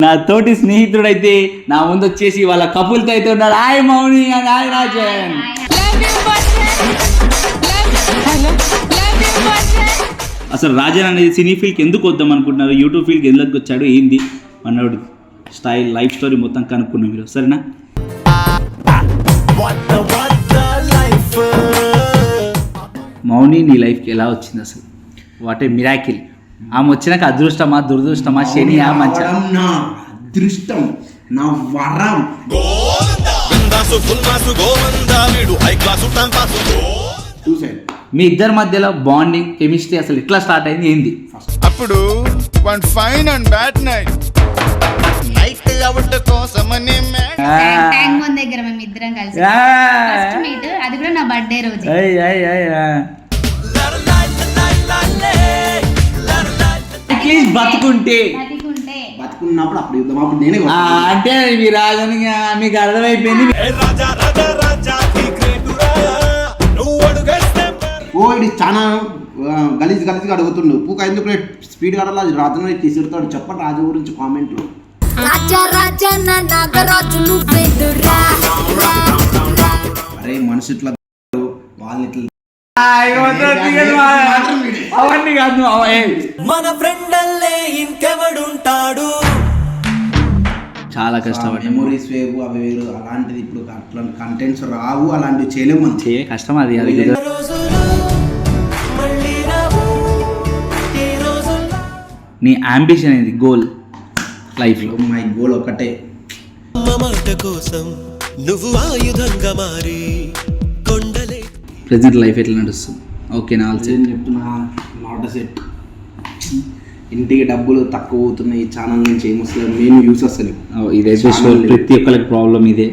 నా తోటి స్నేహితుడైతే నా ముందు వచ్చేసి వాళ్ళ కపుల్తో అయితే ఉన్నారు. Hi Mouni and hi Rajan. అసలు రాజన్ అనేది సినీ ఫీల్డ్కి ఎందుకు వద్దాం అనుకుంటున్నారు, యూట్యూబ్ ఫీల్డ్కి ఎందుకు వచ్చాడు, ఏంది మనోడి స్టైల్ లైఫ్ స్టోరీ మొత్తం కనుక్కున్నాం మీరు, సరేనా? మౌని నీ లైఫ్కి ఎలా వచ్చింది అసలు? What a miracle. ఆమె వచ్చినాక అదృష్టమా దురదృష్టమా శనియా మంచి? నా అదృష్టం, నా వరం. చూసాను మీ ఇద్దరి మధ్యలో బాండింగ్ కెమిస్ట్రీ అసలు ఎట్లా స్టార్ట్ అయింది, ఏంది? అప్పుడు one fine and bad night night out కోసమని ట్యాంక్ బండ్ దగ్గర మేము ఇద్దరం కలిసి ఫస్ట్ మీట్, అది కూడా నా బర్త్డే రోజు. అట్లీస్ట్ బతుకుంటే బతుకున్నప్పుడు అప్పుడు యుద్ధం, అప్పుడు నేనే అంటే మీ రాజని మీకు అర్థమైపోయింది. ఓ ఇది చాలా గలీజ్గా అడుగుతుండు. పూక ఎందుకు స్పీడ్ కాడాలి, అది రాజు తీసుకెళ్తాడు. చెప్పండి రాజు గురించి కామెంట్లో. అరే మనిషి ఇట్లా వాళ్ళని ఇట్లా అవన్నీ కాదు, మన ఫ్రెండ్ అల్లే ఇంకెవడుంటాడు. చాలా కష్టపడి మెమోరీస్ వేవు, అవి వేరు. అలాంటిది ఇప్పుడు అట్లా కంటెంట్స్ రావు, అలాంటివి చేయలేము మనం. కష్టం అది. నీ అంబిషన్ ఏంది, గోల్ లైఫ్లో? మై గోల్ ఒకటే, మాట కోసం నువ్వు ఆయుధంగా మారి కొండలే. ప్రెజెంట్ లైఫ్ ఎట్లా నడుస్తుంది? ఓకే నా చెప్తున్నా, నాట్ అ సెట్. ఇంటికి డబ్బులు తక్కువ అవుతున్నాయి, ఈ ఛానల్ నుంచి ఏమొస్తుంది, మేము యూస్ వస్తలేము. ఇదైతే ప్రతి ఒక్కరికి ప్రాబ్లం ఇదే.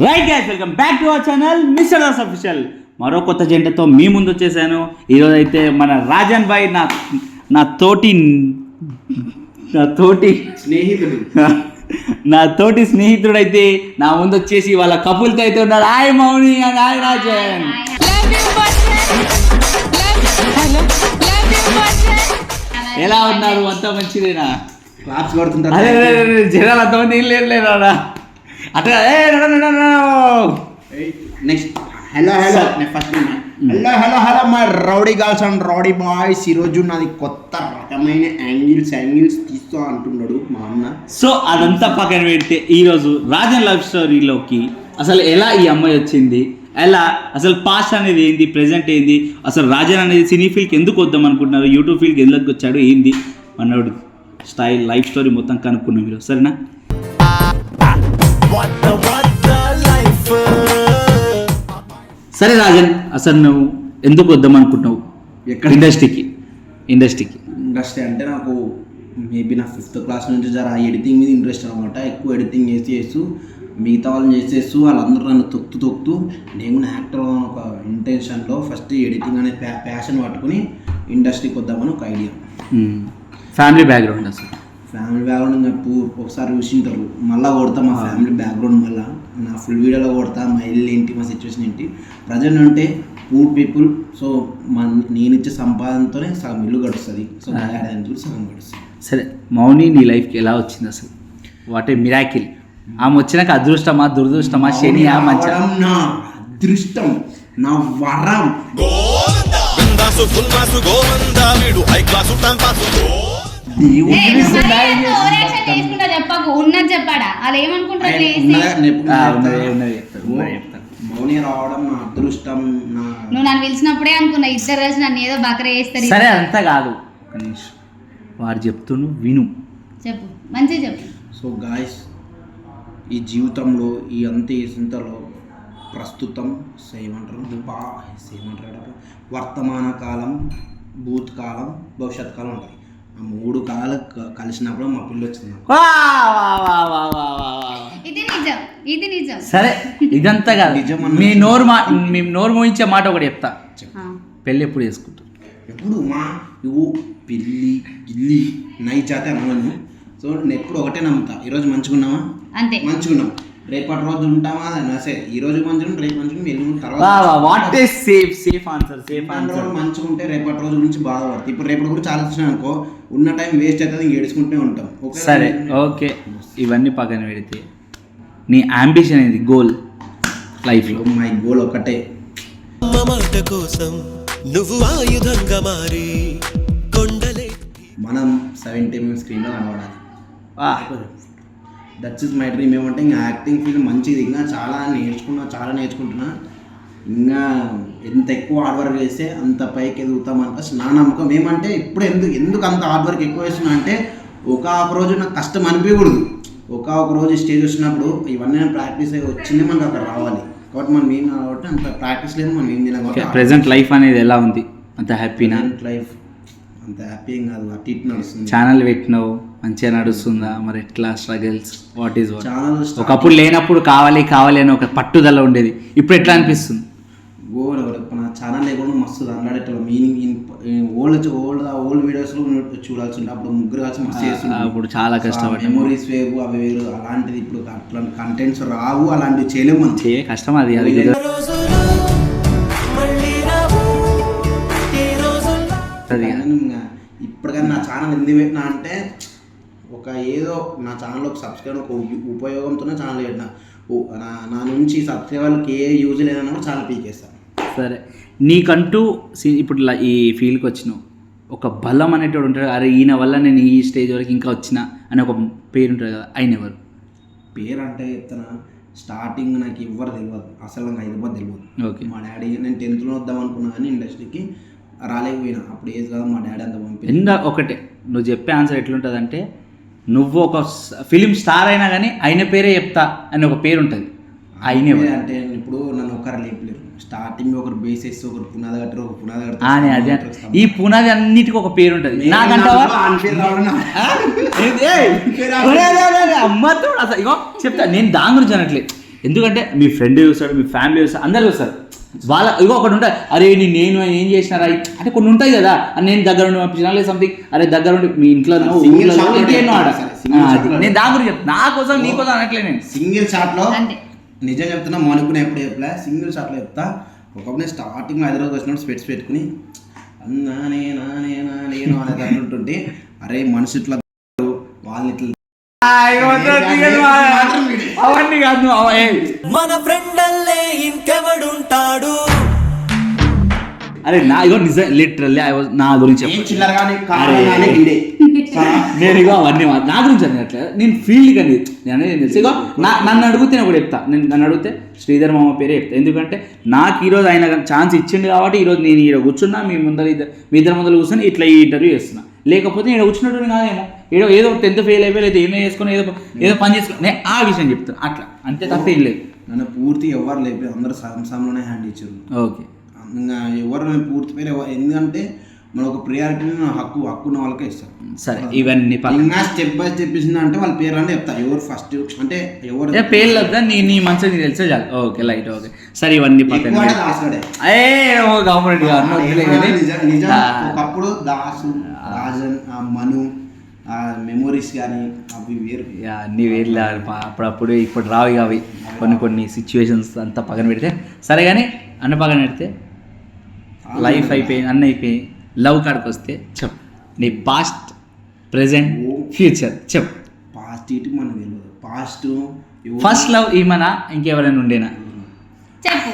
Right guys, welcome back to our channel mister Das official. మరో కొత్త జంటతో మీ ముందు వచ్చేసాను. ఈరోజు అయితే మన రాజన్ భాయ్ నా తోటి స్నేహితుడు నా తోటి స్నేహితుడైతే నా ముందు వచ్చేసి వాళ్ళ కపుల్తో అయితే ఉన్నారు. Hi Mouni and hi Rajan. ఎలా ఉన్నారు? అంతా మంచిదేనా? క్లాప్స్ కొడుతుంటారు. అదే జనాలు అంతమంది ఏం లేరా అట్లా. Next hello my rowdy girls and rowdy boys. ఈరోజు నాది కొత్త రకమైన యాంగిల్స్ తీస్తా అంటున్నాడు మా అన్న. సో అదంతా పక్కన పెడితే ఈరోజు రాజన్ లవ్ స్టోరీలోకి అసలు ఎలా ఈ అమ్మాయి వచ్చింది, ఎలా అసలు పాస్ట్ అనేది ఏంది, ప్రెజెంట్ ఏంది, అసలు రాజన్ అనేది సినీ ఫీల్డ్కి ఎందుకు వద్దాం అనుకుంటున్నారు, యూట్యూబ్ ఫీల్డ్కి ఎందుకు వచ్చాడు, ఏంది మనోడి స్టైల్ లైఫ్ స్టోరీ మొత్తం కనుక్కున్నాం మీరు, సరేనా? సరే రాజన్, అసలు నువ్వు ఎందుకు వద్దాం అనుకుంటున్నావు ఎక్కడ? ఇండస్ట్రీకి ఇండస్ట్రీ అంటే నాకు మేబీ నా 5th క్లాస్ నుంచి జర ఎడిటింగ్ మీద ఇంట్రెస్ట్ అనమాట. ఎక్కువ ఎడిటింగ్ చేస్తూ మిగతా వాళ్ళని చేసేస్తూ వాళ్ళందరూ నన్ను తొక్కుతూ నేను యాక్టర్ ఒక ఇంటెన్షన్లో ఫస్ట్ ఎడిటింగ్ అనే ప్యాషన్ పట్టుకుని ఇండస్ట్రీకి వద్దామని ఒక ఐడియా. ఫ్యామిలీ బ్యాక్గ్రౌండ్ అసలు ఫ్యామిలీ బ్యాక్గ్రౌండ్ చెప్పు ఒకసారి చూసింటారు, మళ్ళీ కొడతా మా ఫ్యామిలీ బ్యాక్గ్రౌండ్, మళ్ళీ నా ఫుల్ వీడియోలో కొడతా మా ఇల్లు ఏంటి, మా సిచ్యువేషన్ ఏంటి. ప్రజెంట్ అంటే పూర్ పీపుల్. సో నేను ఇచ్చే సంపాదనతోనే సగం ఇల్లు గడుస్తుంది, సో కూడా సగం గడుస్తుంది. సరే మౌని నీ లైఫ్కి ఎలా వచ్చింది అసలు? What a miracle. ఆమె వచ్చినాక అదృష్టమా దురదృష్టమా శనియా మంచి? నా అదృష్టం, నా వరం. చెప్పకు, ఉన్నది చెప్పాడా, వాళ్ళు ఏమనుకుంటారు? మౌని రావడం నా అదృష్టం. నువ్వు నన్ను పిలిచినప్పుడే అనుకున్నా ఇద్దరు కలిసి నన్ను ఏదో బకర చేస్తారు. సరే అంతా కాదు, వాడు చెప్తును విను, చెప్పు మంచిగా చెప్పు. సో గాయస్, ఈ జీవితంలో ఈ ఇంతలో ప్రస్తుతం వర్తమాన కాలం, భూత్ కాలం, భవిష్యత్ కాలం ఉంటాయి. ఆ 3 కాలాలు కలిసినప్పుడు మా పిల్ల వచ్చింది. ఇది నిజం. సరే ఇదంతా కాదు, మీ నోరు మోయించే మాట ఒకటి చెప్తా. పెళ్ళి ఎప్పుడు చేసుకుంటారు? ఎప్పుడు మా నువ్వు పిల్లి గిల్లి నై జాతే అనవను. సో నేను ఎప్పుడు ఒకటే నమ్ముతా, ఈరోజు మంచిగున్నావా, అంతే, మంచిగున్నాం రేపటి రోజు ఉంటామా సరే ఈ రోజు మంచిగా రేపు మంచిగా వెళ్ళి తర్వాత వాట్ ఈస్ సేఫ్ ఆన్సర్ రోజు మంచిగా ఉంటే రేపటి రోజు గురించి బాధపడుతుంది. ఇప్పుడు రేపటి గురించి ఆలోచించిన అనుకో ఉన్న టైం వేస్ట్ అవుతుంది, ఇంక ఏడుచుకుంటూ ఉంటాం. సరే ఓకే, ఇవన్నీ పక్కన పెడితే నీ అంబిషన్ ఏంది, గోల్ లైఫ్లో? మై గోల్ ఒకటే, అమ్మ మాట కోసం నువ్వు ఆయుధంగా మారి కొండలే మనం 70 mm స్క్రీన్లో కనబడాలి. That's is my dream. ఏమంటే ఇంకా యాక్టింగ్ ఫీల్డ్ మంచిది, ఇంకా చాలా నేర్చుకుంటున్నా. ఇంకా ఎంత ఎక్కువ హార్డ్ వర్క్ చేస్తే అంత పైకి ఎదుగుతామంట నా నమ్మకం. ఏమంటే ఇప్పుడు ఎందుకు అంత హార్డ్ వర్క్ ఎక్కువ చేస్తున్నా అంటే ఒక రోజు నాకు కష్టం అనిపించకూడదు. ఒక రోజు స్టేజ్ వచ్చినప్పుడు ఇవన్నీ ప్రాక్టీస్ అయ్యి వచ్చిందే మనకు అక్కడ రావాలి. కాబట్టి మనం ఏం కాబట్టి అంత ప్రాక్టీస్ లేదు, మనం ఏం తినకపోతే. ప్రెసెంట్ లైఫ్ అనేది ఎలా ఉంది, అంత హ్యాపీనా? లైఫ్ అంత హ్యాపీ ఏం కాదు, అటు ఇటు నడుస్తుంది. ఛానల్ పెట్టినావు, మంచిగా నడుస్తుందా? మరి ఎట్లా struggles, what is what? Channel ఒకప్పుడు లేనప్పుడు కావాలి అని ఒక పట్టుదల ఉండేది, ఇప్పుడు ఎట్లా అనిపిస్తుంది? నా ఛానల్ లేకుండా మస్తు దండాడేటోళ్ళం. మీనింగ్ ఓల్డ్ వీడియోస్లో చూడాల్సి ఉంటే అప్పుడు ముగ్గురు కలిసి మస్తు చేస్తుంటాం. అప్పుడు చాలా కష్టపడి మెమొరీస్ వేరు, అవి వేరు. అలాంటిది ఇప్పుడు అట్లాంటి కంటెంట్స్ రావు, అలాంటివి చేయలేము మనం. కష్టం అది. రోజులు మళ్ళీ రావు ఈ రోజుల్లో. ఇప్పటికన్నా నా ఛానల్ ఎందుకు పెట్టినా అంటే ఏదో నా ఛానల్ ఒక సబ్స్క్రైబర్ ఒక ఉపయోగంతోనే ఛానల్ పెట్టినా. నా నుంచి సబ్స్క్రైబర్కి ఏ యూజ్ లేదన్నా కూడా ఛానల్ పీకేస్తాను. సరే, నీకంటూ ఇప్పుడు ఈ ఫీల్డ్కి వచ్చినావు, ఒక బలం అనేటోడు ఉంటాడు, అరే ఈయన వల్ల నేను ఈ స్టేజ్ వరకు ఇంకా వచ్చిన అని ఒక పేరు ఉంటుంది కదా, ఆయన ఎవరు? పేరు అంటే చెప్తాను, స్టార్టింగ్ నాకు ఎవ్వరు తెలియదు, అసలు నాకు హైదరాబాద్ తెలియదు. ఓకే. మా డాడీ, నేను 10th వద్దాం అనుకున్నా కానీ ఇండస్ట్రీకి రాలేకపోయినా. అప్పుడు ఏజ్ కదా మా డాడీ అంత పంపి. ఒకటే నువ్వు చెప్పే ఆన్సర్ ఎట్లుంటుంది అంటే, నువ్వు ఒక ఫిలిం స్టార్ అయినా కానీ ఆయన పేరే చెప్తా అని ఒక పేరు ఉంటుంది. ఆయన అంటే ఇప్పుడు నన్ను ఒకరు లేపలేరు. స్టార్టింగ్ ఒకరు బేస్ వేసి ఒకరు పునాది కట్టారు, ఒక పునాది అదే ఈ పునాది అన్నిటికీ ఒక పేరు ఉంటుంది. అమ్మతో అసలు ఇగో చెప్తా, నేను దాని గురించి అనట్లేదు. ఎందుకంటే మీ ఫ్రెండ్ చూస్తాడు, మీ ఫ్యామిలీ చూస్తాడు, అందరు చూస్తారు. వాళ్ళ ఇగో ఒకటి ఉంటుంది, అరే నేను ఏం చేసినారా అంటే కొన్ని ఉంటాయి కదా, నేను దగ్గర ఉండి పంపించిన లేదు సంథింగ్, అరే దగ్గర ఉండి మీ ఇంట్లో ఆడ నేను దాని గురించి చెప్తాను. నా కోసం నీ కోసం అనట్లేదు. నేను సింగిల్ షాట్లో నిజం చెప్తున్నా, మనుకుని ఎప్పుడు చెప్పలే, సింగిల్ షాట్లో చెప్తా. ఒకప్పుడు స్టార్టింగ్ హైదరాబాద్ వచ్చినప్పుడు స్పెట్స్ పెట్టుకుని నేను అనేది అంటుంటే, అరే మనిషి ఇట్లా వాళ్ళని ఇట్లా అవన్నీ కాదు. మన ఫ్రెండల్లే ఇంకెవడుంటాడు. అరే నా ఇగో నిజం లిటరల్లీ నా గురించి నేను ఇగో అవన్నీ నా గురించి అనట్లేదు, నేను ఫీల్డ్ కానీ నేను అనేది తెలుసు. ఇగో నన్ను అడిగితే నేను కూడా చెప్తా, నన్ను అడిగితే శ్రీధర్ మామ పేరే చెప్తా. ఎందుకంటే నాకు ఈరోజు ఆయన ఛాన్స్ ఇచ్చిండు కాబట్టి ఈరోజు నేను ఈరోజు కూర్చున్నా, మీ ఇద్దరు ముందర కూర్చొని ఇట్లా ఈ ఇంటర్వ్యూ చేస్తున్నా. లేకపోతే నేను కూర్చున్నట్టు కాదేమో, ఏదో 10th ఫెయిల్ అయిపోయి లేదా ఏమో చేసుకొని ఏదో పని చేసుకుని నేను ఆ విషయం చెప్తాను. అట్లా అంతే తప్ప ఏం లేదు. నన్ను పూర్తి ఎవరు లేకపోతే అందరూ సగంలోనే హ్యాండ్ ఇచ్చారు. ఓకే. ఇంకా ఎవరు పూర్తి పేరు ఎందుకంటే మన ఒక ప్రియారిటీని హక్కున్న వాళ్ళకే ఇస్తారు. సరే, ఇవన్నీ ఇంకా స్టెప్ బై స్టెప్ ఇచ్చిందంటే వాళ్ళ పేరు అంటే చెప్తా. ఎవరు ఫస్ట్ అంటే ఎవరు పేర్లు వద్దా, నీ మంచిగా నీకు తెలిసే చాలు. Okay light. ఓకే సరే, ఇవన్నీ పక్కన ఒకప్పుడు దాసు, రాజన్, మను, మెమోరీస్ కానీ అవి వేరు, అన్నీ వేరు. అప్పుడప్పుడు ఇప్పుడు రావు అవి కొన్ని సిచ్యువేషన్స్ అంతా పక్కన పెడితే సరే. కానీ అన్న పక్కన పెడితే లైఫ్ అయిపోయింది, అన్న అయిపోయి లవ్ కాడికి వస్తే చెప్పు, నీ పాస్ట్, ప్రెజెంట్, ఫ్యూచర్ చెప్పు. పాస్ట్ ఇటు మనకు తెలియదు. పాస్ట్ ఫస్ట్ లవ్ ఈమనా ఇంకెవరైనా ఉండేనా చెప్పు.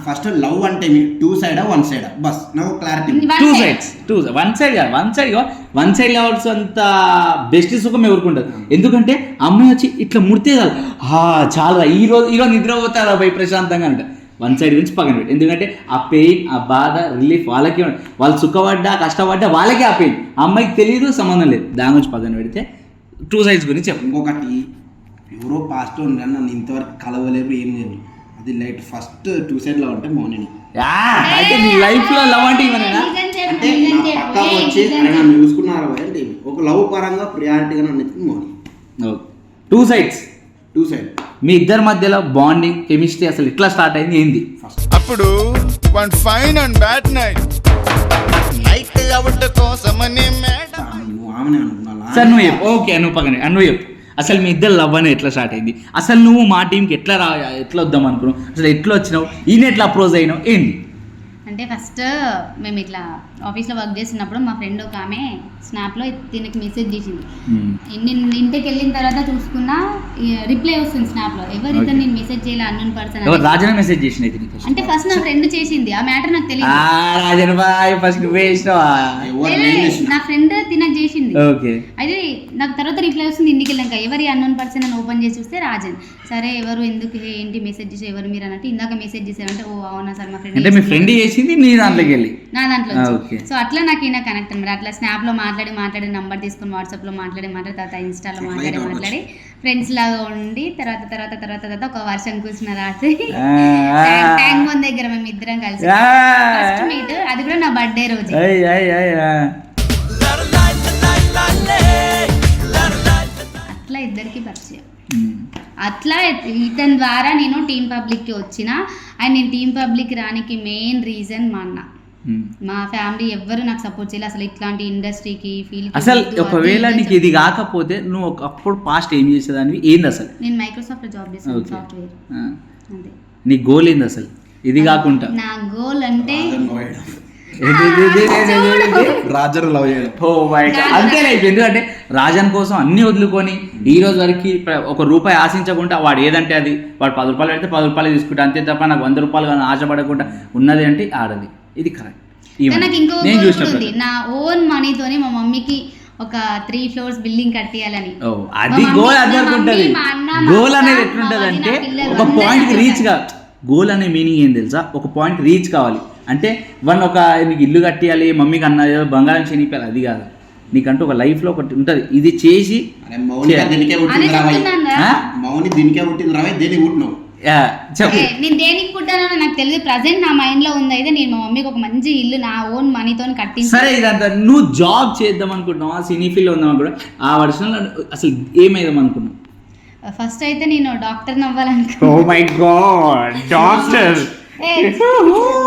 ఫస్ట్ లవ్ అంటే 2 సైడా 1 సైడా బస్ నాకు క్లారిటీ. 2 sides. 1 side కాదు, 1 side కావాల్సి అంత బెస్ట్ సుఖం ఎవరుకుంటుంది. ఎందుకంటే అమ్మాయి వచ్చి ఇట్లా ముడితే చాలు, చాలా ఈరోజు నిద్రపోతారా భయ ప్రశాంతంగా అంటే 1 side గురించి పక్కన పెట్టి. ఎందుకంటే ఆ పెయిన్, ఆ బాధ, రిలీఫ్ వాళ్ళకే, వాళ్ళు సుఖపడ్డా కష్టపడ్డా వాళ్ళకే ఆ పెయిన్, అమ్మాయికి తెలియదు, సంబంధం లేదు. దాని గురించి పక్కన పెడితే 2 sides గురించి చెప్పు. ఇంకొకటి, ఎవరో పాస్ట్ ఉండాలి, నన్ను ఇంతవరకు కలవలేరు, ఏం లేదు. అది లైట్ ఫస్ట్ 2 సైడ్ లవ్ అంటే మౌనిని. అయితే నీ లైఫ్ లో లవ్ అంటే ఇవనేనా? అంటే పక్కా వచ్చి నన్ను చూసుకున్నారు అంటే ఒక లవ్ పరంగా ప్రియారిటీగా నన్ను ఎత్తుకుని మౌని. 2 sides. మీ ఇద్దరి మధ్యలో బాండింగ్, కెమిస్ట్రీ అసలు ఇట్లా స్టార్ట్ అయింది ఏంది? అప్పుడు one fine and bad night out కోసమని ఆమెనే అనుకున్నా సార్. నువ్వు చెప్పు. ఓకే, నువ్వు పక్కన నువ్వు చెప్పు. అసలు మీ ఇద్దరు లవ్ అనేది ఎట్లా స్టార్ట్ అయింది, అసలు నువ్వు మా టీంకి ఎట్లా వద్దాం అనుకున్నావు, అసలు ఎట్లా వచ్చినావు, ఈయన ఎట్లా అప్రోచ్ అయినావు ఏంటి? అంటే ఫస్ట్ మేము ఇట్లా ఆఫీస్లో వర్క్ చేస్తున్నప్పుడు మా ఫ్రెండ్ ఒక ఆమె స్నాప్లో దీనికి మెసేజ్ చేసింది. నేను ఇంటికి వెళ్ళిన తర్వాత చూసుకున్నా రిప్లై వస్తుంది స్నాప్లో, ఎవరు ఇతను నేను మెసేజ్ చేయాలి అన్నోన్ పర్సన్ రాజన మెసేజ్ చేసిన అంటే ఫస్ట్ నా ఫ్రెండ్ చేసింది. ఆ మ్యాటర్ నాకు తెలియదు. రాజన్ బాయ్ ఫస్ట్ నా ఫ్రెండ్ తినకు చేసింది. ఓకే. అయితే నాకు తర్వాత రిప్లై వస్తుంది ఇంటికి వెళ్ళాక, ఎవరి అన్నోన్ పర్సన్ అని ఓపెన్ చేసి చూస్తే రాజన్. సరే ఎవరు ఎందుకు ఏంటి మెసేజ్ చేసి ఎవరు మీరు అన్నట్టు ఇందాక మెసేజ్ చేశారంటే ఓ అవునా సార్ మా ఫ్రెండ్ అంటే మీ ఫ్రెండ్ చేసింది నీ దాంట్లోకి వెళ్ళి నా దాంట్లో. సో అట్లా నాకు ఈయన కనెక్ట్ అనమాట. అట్లా స్నాప్ లో మాట్లాడి నంబర్ తీసుకొని వాట్సాప్ లో మాట్లాడి తర్వాత ఇన్స్టాలో మాట్లాడి ఫ్రెండ్స్ లాగా ఉండి తర్వాత ఒక వర్షం కూర్చున్న రాత్రి ట్యాంక్ బండ్ దగ్గర మేము ఇద్దరం కలిసి ఫస్ట్ మీట్, అది కూడా నా బర్త్డే రోజు. అట్లా ఇద్దరికి పరిచయం. అట్లా ఇతని ద్వారా నేను టీమ్ పబ్లిక్కి వచ్చిన. అండ్ నేను టీమ్ పబ్లిక్ రానికి మెయిన్ రీజన్ మా అన్న. మా ఫ్యామిలీ ఎవ్వరు నాకు సపోర్ట్ చేయలేదు అసలు ఇట్లాంటి ఇండస్ట్రీకి ఫీల్డ్. అసలు ఒకవేళ నీకు ఇది కాకపోతే నువ్వు ఒకప్పుడు పాస్ట్ ఏం చేసేదానివి ఏంది అసలు? నేను మైక్రోసాఫ్ట్ లో జాబ్ చేస్తాను, సాఫ్ట్వేర్. అంతే. నీ గోల్ ఏంది అసలు ఇది కాకుండా? నా గోల్ అంటే రాజన్ లవ్ చేయడం. అంతేనా? ఎందుకంటే రాజన్ కోసం అన్ని వదులుకొని ఈ రోజు వరకు ఒక రూపాయి ఆశించకుండా వాడు ఏదంటే అది, వాడు 10 రూపాయలు పెడితే 10 రూపాయలు తీసుకుంటా అంతే తప్ప నాకు 100 రూపాయలు కానీ ఆశపడకుండా ఉన్నది అంటే ఆడది. ఇది కరెక్ట్. నాకు ఇంకో ఉంది, నా ఓన్ మనీతోనే మా మమ్మీకి ఒక 3 floors బిల్డింగ్ కట్టియాలని. అది గోల్. అందరికి ఉంటుంది గోల్ అనేది. ఎట్లుంటది అంటే ఒక పాయింట్ రీచ్ గా, గోల్ అనే మీనింగ్ ఏం తెలుసా? ఒక పాయింట్ రీచ్ కావాలి అంటే ఒక నీకు ఇల్లు కట్టియాలి, మమ్మీకి అన్న బంగారం చేనియాలి, అది కాదు. నీకంటూ ఒక లైఫ్ లో ఒకటి ఉంటది, ఇది చేసి మౌని దీనికే పుట్టింది రావే, దేనికి పుట్టినావు? నేను దేనికి పుట్టానో నాకు తెలియదు. ప్రజెంట్ నా మైండ్ లో ఉంది అయితే నేను మా మమ్మీకి ఒక మంచి ఇల్లు నా ఓన్ మనీతో కట్టించి. సరే ఇదంతా నువ్వు జాబ్ చేద్దాం అనుకుంటున్నావా, సినీ ఫీల్డ్ ఉందాం అనుకుంటున్నా, ఆ వర్షంలో అసలు ఏమైదాం అనుకున్నావు? ఫస్ట్ అయితే నేను డాక్టర్ అవ్వాలనుకున్నా. Oh my god, doctor.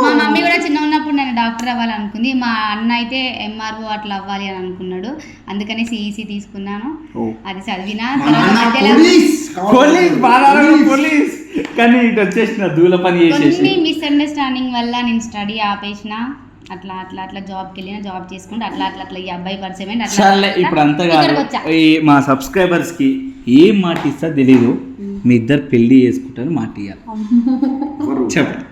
మా మమ్మీ కూడా చిన్న ఉన్నప్పుడు నేను డాక్టర్ అవ్వాలనుకుంది. మా అన్న అయితే MRO అట్లా అవ్వాలి అని అనుకున్నాడు. అందుకని CEC తీసుకున్నాను, అది చదివినా. కానీ ఇటు వచ్చేసిన దూల పని చేసేసి మిస్అండర్స్టాండింగ్ వల్ల నేను స్టడీ ఆపేసిన. అట్లా జాబ్కి వెళ్ళిన, జాబ్ చేసుకుంటే అట్లా ఈ అబ్బాయి పరిచయం. సర్లే ఇప్పుడు అంతా కాదు, మా సబ్స్క్రైబర్స్ కి ఏం మాట ఇస్తా తెలీదు, మీ ఇద్దరు పెళ్లి చేసుకుంటారు మాట ఇవ్వాలి. చెప్పండి.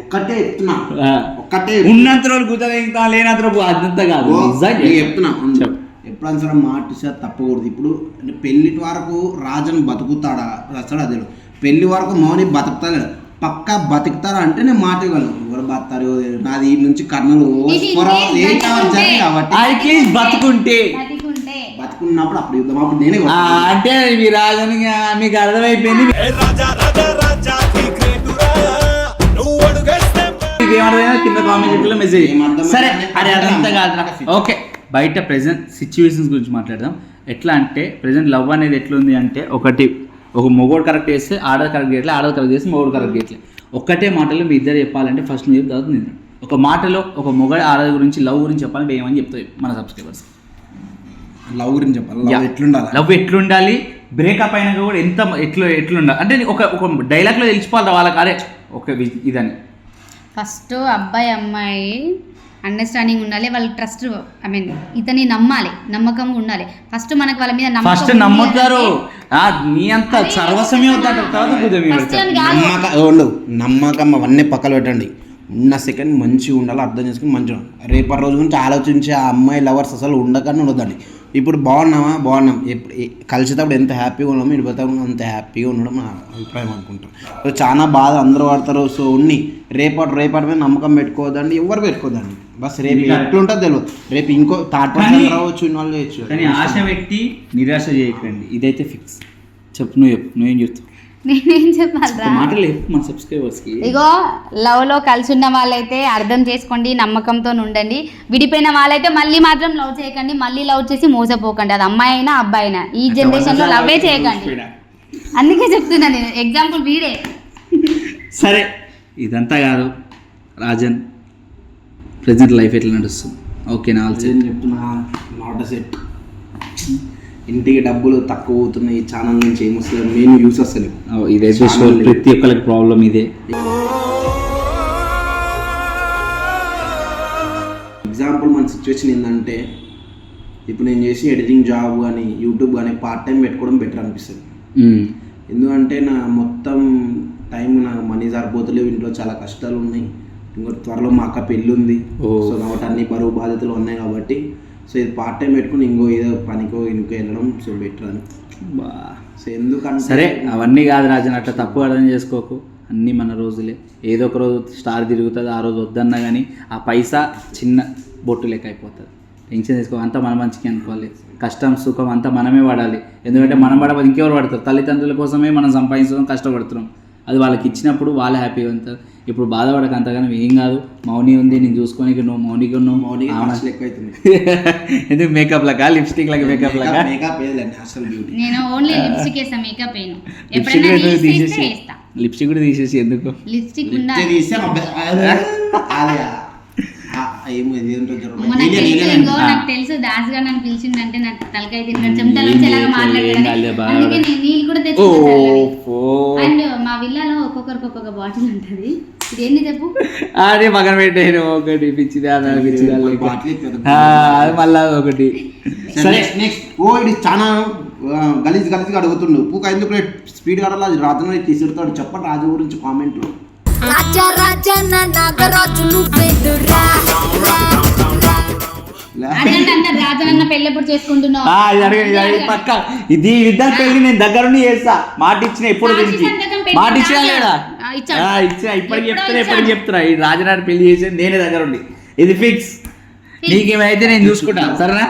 ఒక్కటే చెప్తున్నా, ఉన్నంత రోజు గుర్తా లేనంత రోజు అదంతా కాదు. చెప్తున్నా ఎప్పుడైనా సరే మాట ఇస్తే తప్పకూడదు. ఇప్పుడు పెళ్లి వరకు రాజన్ బతుకుతాడా అసలు అదే, పెళ్లి వరకు మౌని బతుకుతాడు పక్కా బతుకుతారా అంటే నేను మాట ఇవ్వను. ఎవరు బతారు నాది ఈ నుంచి కర్నూలు బతుకున్నప్పుడు అప్పుడు యుద్ధం అప్పుడు నేనే అంటే మీ రాజన్ మీకు అర్థమైపోయింది. కింద కామెంట్ లో మెసేజ్. సరే అరే అదంతా కాదు. ఓకే, బయట ప్రెసెంట్ సిచ్యువేషన్స్ గురించి మాట్లాడదాం. ఎట్లా అంటే ప్రెసెంట్ లవ్ అనేది ఎట్లుంది అంటే, ఒక మొగోడు కరెక్ట్ చేస్తే ఆడది కరెక్ట్ చేయట్లే, ఆడది కరెక్ట్ చేస్తే మొగోడు కరెక్ట్ చేయట్లే. ఒక్కటే మాటలో మీ ఇద్దరు చెప్పాలంటే ఫస్ట్ మీరు తర్వాత నేను ఒక మాటలో ఒక మొగడు ఆడది గురించి లవ్ గురించి చెప్పాలంటే ఏమని చెప్తాయి మన సబ్స్క్రైబర్స్? లవ్ గురించి చెప్పాలి. లవ్ ఎట్లుండాలి, బ్రేకప్ అయినా కూడా ఎట్లుండాలి అంటే ఒక డైలాగ్లో తెలిసిపోవాలి వాళ్ళకి. అరే ఓకే ఇదని ఫస్ట్ అబ్బాయి అమ్మాయి అండర్స్టాండింగ్ ఉండాలి, వాళ్ళ ట్రస్ట్, ఐ మీన్ ఇతని నమ్మాలి, నమ్మకంగా ఉండాలి. ఫస్ట్ మనకు వాళ్ళ మీద ఫస్ట్ నమ్ముతారు. నీ అంత సర్వస్వమే నమ్మకం అవన్నీ పక్కన పెట్టండి. ఉన్న సెకండ్ మంచిగా ఉండాలి, అర్థం చేసుకుని మంచిగా రేపటి రోజు గురించి ఆలోచించే ఆ అమ్మాయి లవర్స్ అసలు ఉండకని ఉండదండి. ఇప్పుడు బాగున్నాం ఎప్పుడు కలిసేటప్పుడు ఎంత హ్యాపీగా ఉన్నామో ఇడిపోతాము అంత హ్యాపీగా ఉండడం నా అభిప్రాయం అనుకుంటాం. సో చాలా బాధ అందరూ పడతారు. సో రేపటి మీద నమ్మకం పెట్టుకోవద్దండి, ఎవరు పెట్టుకోవద్దండి. బస్ రేపు ఎట్లుంటుందో తెలియదు, రేపు ఇంకో థర్డ్ పర్సన్ రావచ్చు, ఇన్వాల్వ్ చేయొచ్చు. కానీ ఆశ పెట్టి నిరాశ చేయకండి, ఇదైతే ఫిక్స్. నువ్వేం చెప్తావు? నేనేం చెప్పాలి మాటలు మన సబ్స్క్రైబర్స్కి. ఇగో లవ్లో కలిసి ఉన్న వాళ్ళైతే అర్థం చేసుకోండి, నమ్మకంతో ఉండండి. విడిపోయిన వాళ్ళైతే మళ్ళీ మాత్రం లవ్ చేయకండి, మళ్ళీ లవ్ చేసి మోసపోకండి. అది అమ్మాయి అయినా అబ్బాయి అయినా ఈ జనరేషన్లో లవ్వే చేయకండి. అందుకే చెప్తున్నా నేను, ఎగ్జాంపుల్ వీడే. సరే ఇదంతా కాదు, రాజన్ ప్రెజెంట్ లైఫ్ ఎట్లా నడుస్తుంది? ఓకేనా? ఆల్సో చెప్తున్నా నాట్ సెట్. ఇంటికి డబ్బులు తక్కువ అవుతున్నాయి, ఈ ఛానల్ నుంచి ఏమొస్తుంది మెయిన్ యూస్ వస్తలేదు. ఇదైతే ప్రతి ఒక్కరికి ప్రాబ్లం ఇదే. ఎగ్జాంపుల్ మన సిచ్యువేషన్ ఏంటంటే ఇప్పుడు నేను చేసి ఎడిటింగ్ జాబ్ కానీ యూట్యూబ్ కానీ పార్ట్ టైం పెట్టుకోవడం బెటర్ అనిపిస్తుంది. ఎందుకంటే నా మొత్తం టైం నాకు మనీ సరిపోతలేవు, ఇంట్లో చాలా కష్టాలు ఉన్నాయి. ఇంకో త్వరలో మా అక్క పెళ్ళి ఉంది. సో కాబట్టి అన్ని బరువు బాధ్యతలు ఉన్నాయి కాబట్టి సో ఇది పార్ట్ టైం పెట్టుకుని ఇంకో ఏదో పనికో ఇంకో వెళ్ళడం సో బెటర్ అని. సో ఎందుకంటే సరే అవన్నీ కాదు రాజన్, అట్లా తప్పు అర్థం చేసుకోకు. అన్నీ మన రోజులే, ఏదో ఒక రోజు స్టార్ తిరుగుతుంది, ఆ రోజు వద్దన్నా కానీ ఆ పైసా చిన్న బొట్టు లెక్క అయిపోతుంది. టెన్షన్ తీసుకో, అంతా మన మంచికి అనుకోవాలి. కష్టం సుఖం అంతా మనమే పడాలి. ఎందుకంటే మనం పడకపోతే ఇంకెవరు పడతారు? తల్లిదండ్రుల కోసమే మనం సంపాదించడం, కష్టపడుతున్నాం. అది వాళ్ళకి ఇచ్చినప్పుడు వాళ్ళు హ్యాపీగా ఉంటారు. ఇప్పుడు బాధపడక అంతగానో ఏం కాదు. మౌని ఉంది, నేను చూసుకోనికి నువ్వు మౌనికి ఉన్నావు. లెక్క అవుతుంది. ఎందుకు మేకప్ లాగా, లిప్స్టిక్ లాగా మేకప్ లాగా? Makeup natural beauty. నేను ఓన్లీ లిప్స్టిక్ వేస్తా, మేకప్ వేయను. లిప్స్టిక్ ఎప్పుడైనా తీసేసి వేస్తా. లిప్స్టిక్ కూడా తీసేసి ఎందుకు? లిప్స్టిక్ ఉండాలి. నాకు తెలుసు దాస్ గారు నన్ను పిలిచిందంటే నాకు తలకాయ తిన్నాడు, చెమటల నుంచి ఎలాగ మాట్లాడాడు. అందుకే నేను నీళ్ళు కూడా తెచ్చుకుంటాను. అండ్ మా విల్లాలో ఒక్కొక్కరికి ఒక్కొక్క బాటిల్ ఉంటుంది. ఇది ఏంది చెప్పు? అదే పక్కన పెట్టాను ఒకటి పిచ్చిది, మళ్ళా ఒకటి. సరే నెక్స్ట్. ఓ ఇది చాలా గలీజ్ గలీజ్గా అడుగుతుండు. పూక ఎందుకు స్పీడ్ కాడాలి, అది రాజు తీసుకెడతాడు. చెప్పండి రాజు గురించి కామెంట్లో. పక్క ఇది ఇద్దరు పెళ్లి నేను దగ్గరుండి చేస్తా, మాట ఇచ్చిన. ఎప్పుడు మాట ఇచ్చినా లేదా? ఇచ్చిన. ఇప్పటికి చెప్తున్నా ఈ రాజనాడు పెళ్లి చేసేది నేనే దగ్గరుండి. ఇది ఫిక్స్. నీకేమైతే నేను చూసుకుంటాను, సరేనా?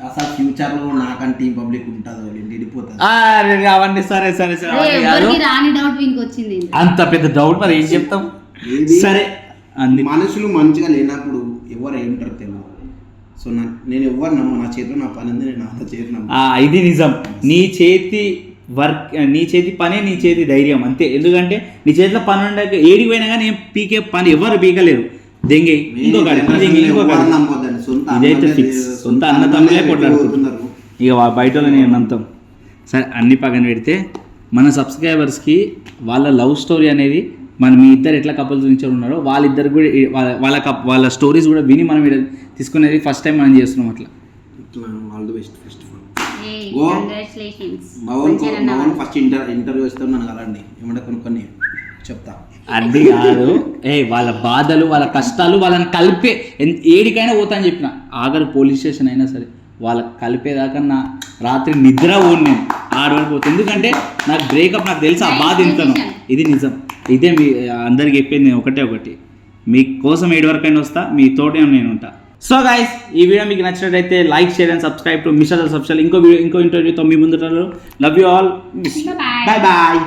అసలు ఫ్యూచర్ లో నాకంటే పబ్లిక్ ఉంటుంది, విడిపోతుంది అవన్నీ. సరే సరే సరే, వచ్చింది అంత పెద్ద డౌట్ మరి ఏం చెప్తాం? సరే, మనుషులు మంచిగా లేనప్పుడు ఎవరు ఏంటారు తెలియదు. సో నేను ఎవరు నమ్మ, నా చేతిలో నా పని ఉంది, నేను నా చేతి నమ్మ. ఇది నిజం. నీ చేతి వర్క్, నీ చేతి పనే నీ చేతి ధైర్యం, అంతే. ఎందుకంటే నీ చేతిలో పని ఉండక ఏడికి పోయినా కానీ ఏం పీకే పని ఎవరు పీకలేరు. దెంగే ఇదైతే ఫిక్స్. సొంత అన్న తమ్ములే కొట్లాడుతున్నారు, ఇక బయట నేను నమ్ముతాం. సరే అన్ని పక్కన పెడితే మన సబ్స్క్రైబర్స్కి వాళ్ళ లవ్ స్టోరీ అనేది మన మీ ఇద్దరు ఎట్లా కపుల్స్ నుంచి ఉన్నారో వాళ్ళిద్దరు కూడా వాళ్ళ స్టోరీస్ కూడా విని మనం తీసుకునేది ఫస్ట్ టైం మనం చేస్తున్నాం. అట్లా all the best. First first interview ఇస్తాం నన్ను కలండి, ఏమంటే కొన్ని చెప్తా. అది కాదు, వాళ్ళ బాధలు వాళ్ళ కష్టాలు వాళ్ళని కలిపే ఏడికైనా పోతా అని చెప్పిన. ఆఖరి పోలీస్ స్టేషన్ అయినా సరే వాళ్ళకి కలిపేదాకా నా రాత్రి నిద్ర ఓడి నేను ఆడవరకు పోతా. ఎందుకంటే నాకు బ్రేకప్ నాకు తెలుసు, ఆ బాధ ఎంతను. ఇది నిజం. ఇదే మీ అందరికి చెప్పేది నేను ఒకటి. మీకోసం 7 వరకైనా వస్తా, మీ తోటే నేను ఉంటా. సో గైస్, ఈ వీడియో మీకు నచ్చినట్లయితే like, share and subscribe to mister subscribe. ఇంకో ఇంటర్వ్యూతో మీ ముందు. Love you all. బాయ్.